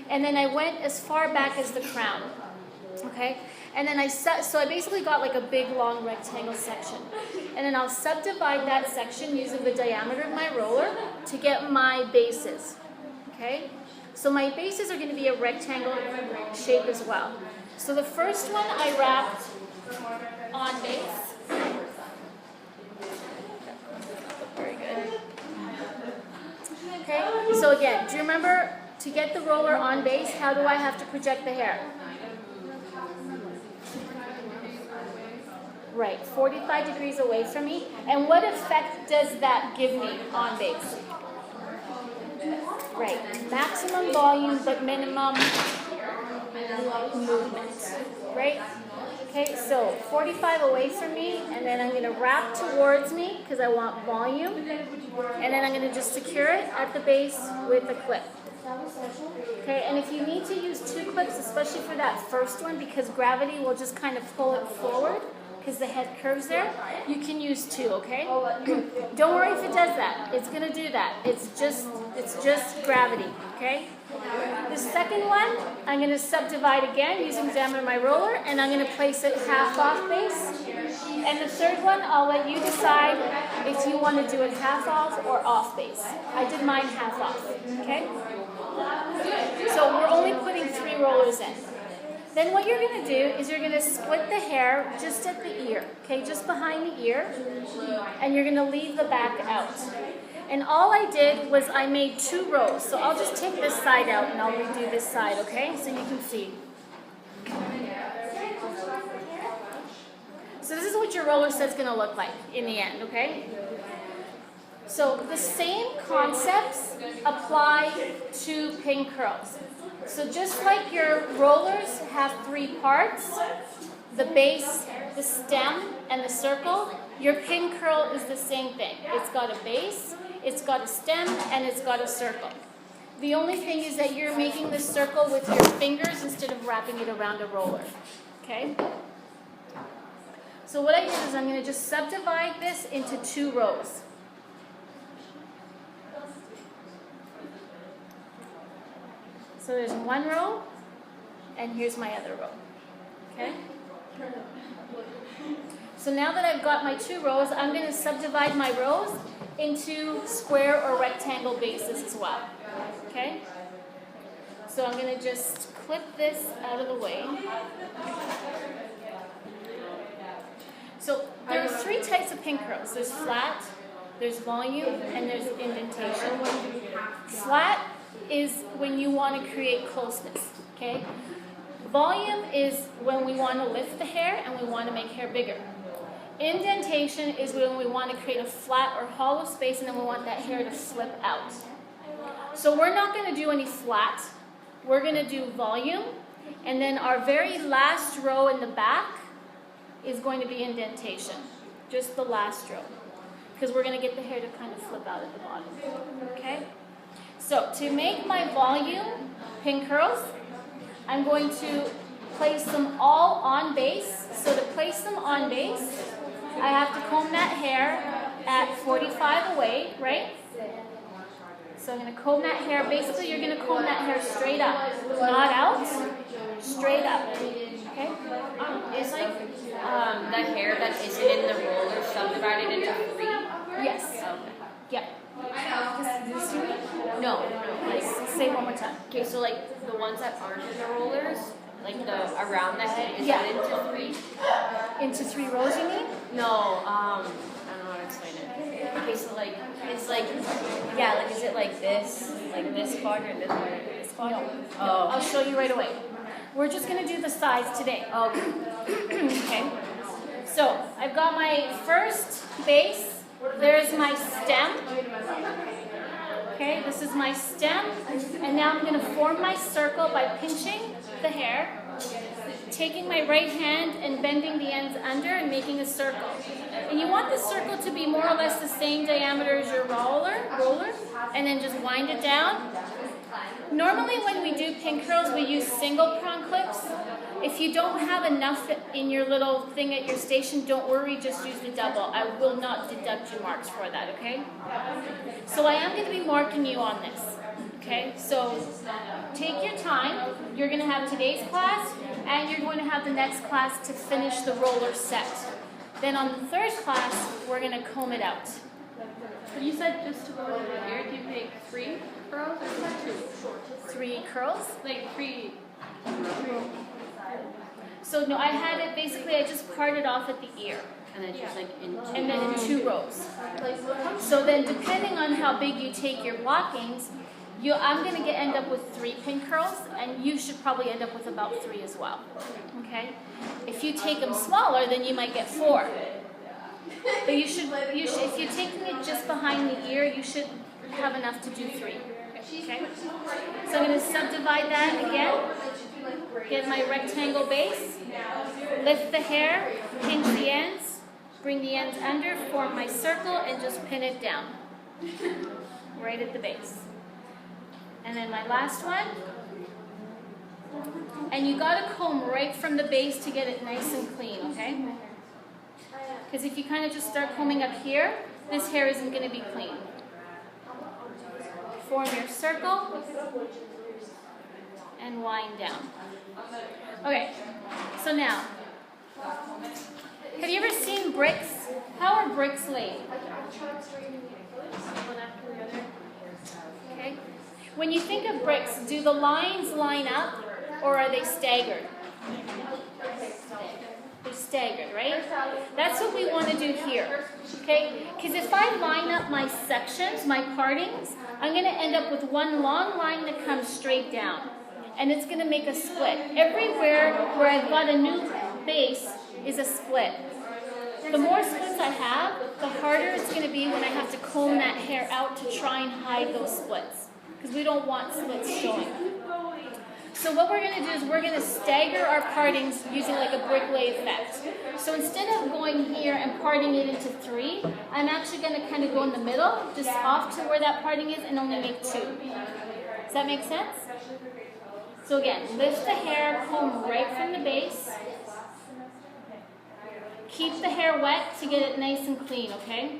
and then I went as far back as the crown, okay? And then so I basically got like a big long rectangle section. And then I'll subdivide that section using the diameter of my roller to get my bases, okay? So my bases are going to be a rectangle shape as well. So the first one I wrapped on base. Very good. Okay, so again, do you remember to get the roller on base, how do I have to project the hair? Right, 45 degrees away from me. And what effect does that give me on base? Right, maximum volume but minimum movement, right? Okay, so 45 away from me, and then I'm going to wrap towards me because I want volume, and then I'm going to just secure it at the base with a clip. Okay, and if you need to use 2 clips, especially for that first one, because gravity will just kind of pull it forward, because the head curves there, you can use 2, okay? Don't worry if it does that. It's going to do that. It's just gravity, okay? The second one, I'm going to subdivide again using the diameter of my roller, and I'm going to place it half off base. And the third one, I'll let you decide if you want to do it half off or off base. I did mine half off, okay? So we're only putting 3 rollers in. Then what you're going to do is you're going to split the hair just at the ear, okay, just behind the ear, and you're going to leave the back out. And all I did was I made 2 rows, so I'll just take this side out and I'll redo this side, okay, so you can see. So this is what your roller set's going to look like in the end, okay? So the same concepts apply to pin curls. So just like your rollers have 3 parts, the base, the stem, and the circle, your pin curl is the same thing. It's got a base, it's got a stem, and it's got a circle. The only thing is that you're making the circle with your fingers instead of wrapping it around a roller, okay? So what I did is I'm going to just subdivide this into 2 rows. So there's 1 row, and here's my other row, okay? So now that I've got my 2 rows, I'm going to subdivide my rows into square or rectangle bases as well, okay? So I'm going to just clip this out of the way. So there are 3 types of pin curls. There's flat, there's volume, and there's indentation. Flat is when you want to create closeness, okay? Volume is when we want to lift the hair and we want to make hair bigger. Indentation is when we want to create a flat or hollow space and then we want that hair to flip out. So we're not going to do any flat. We're going to do volume, and then our very last row in the back is going to be indentation, just the last row, because we're going to get the hair to kind of flip out at the bottom, okay? So to make my volume pin curls, I'm going to place them all on base. So to place them on base, I have to comb that hair at 45 away, right? So I'm going to comb that hair. Basically, you're going to comb that hair straight up, not out, straight up, okay? Is like the hair that isn't in the roller subdivided into 3? Yes. Okay. Yeah. No. Like, say one more time. Okay, so like the ones that aren't in the rollers, like the around the head, is Yeah. that into 3? Into 3 rows, you mean? No, I don't know how to explain it. Okay, so like it's like, yeah, like is it like this quadrant, this quadrant, this quadrant? No. Oh. I'll show you right away. We're just going to do the sides today. Okay. Okay. So I've got my first base. There's my stem. Okay, this is my stem. And now I'm going to form my circle by pinching the hair, taking my right hand and bending the ends under and making a circle. And you want the circle to be more or less the same diameter as your roller, and then just wind it down. Normally when we do pin curls, we use single prong clips. If you don't have enough in your little thing at your station, don't worry, just use the double. I will not deduct your marks for that, okay? So I am going to be marking you on this, Okay, so take your time. You're going to have today's class, and you're going to have the next class to finish the roller set. Then on the third class, we're going to comb it out. But you said just to go over here, do you make 3 curls or 2? 3 curls. Like 3. So no, I had it basically, I just parted off at the ear. And then just like in 2. And then in 2 rows. So then depending on how big you take your blockings, I'm going to end up with 3 pin curls, and you should probably end up with about 3 as well. Okay? If you take them smaller, then you might get 4. But you should if you're taking it just behind the ear, you should have enough to do 3. Okay? So I'm going to subdivide that again. Get my rectangle base. Lift the hair, pinch the ends, bring the ends under, form my circle, and just pin it down. Right at the base. And then my last one. And you got to comb right from the base to get it nice and clean, okay? Because if you kind of just start combing up here, this hair isn't going to be clean. Form your circle and wind down. Okay, so now, have you ever seen bricks? How are bricks laid? Okay. When you think of bricks, do the lines line up or are they staggered? They're staggered, right? That's what we want to do here, okay? Because if I line up my sections, my partings, I'm going to end up with one long line that comes straight down. And it's going to make a split. Everywhere where I've got a new base is a split. The more splits I have, the harder it's going to be when I have to comb that hair out to try and hide those splits. Because we don't want splits showing. So what we're going to do is we're going to stagger our partings using like a brick lay effect. So instead of going here and parting it into 3, I'm actually going to kind of go in the middle, just off to where that parting is, and only make 2. Does that make sense? So again, lift the hair, comb right from the base. Keep the hair wet to get it nice and clean, okay?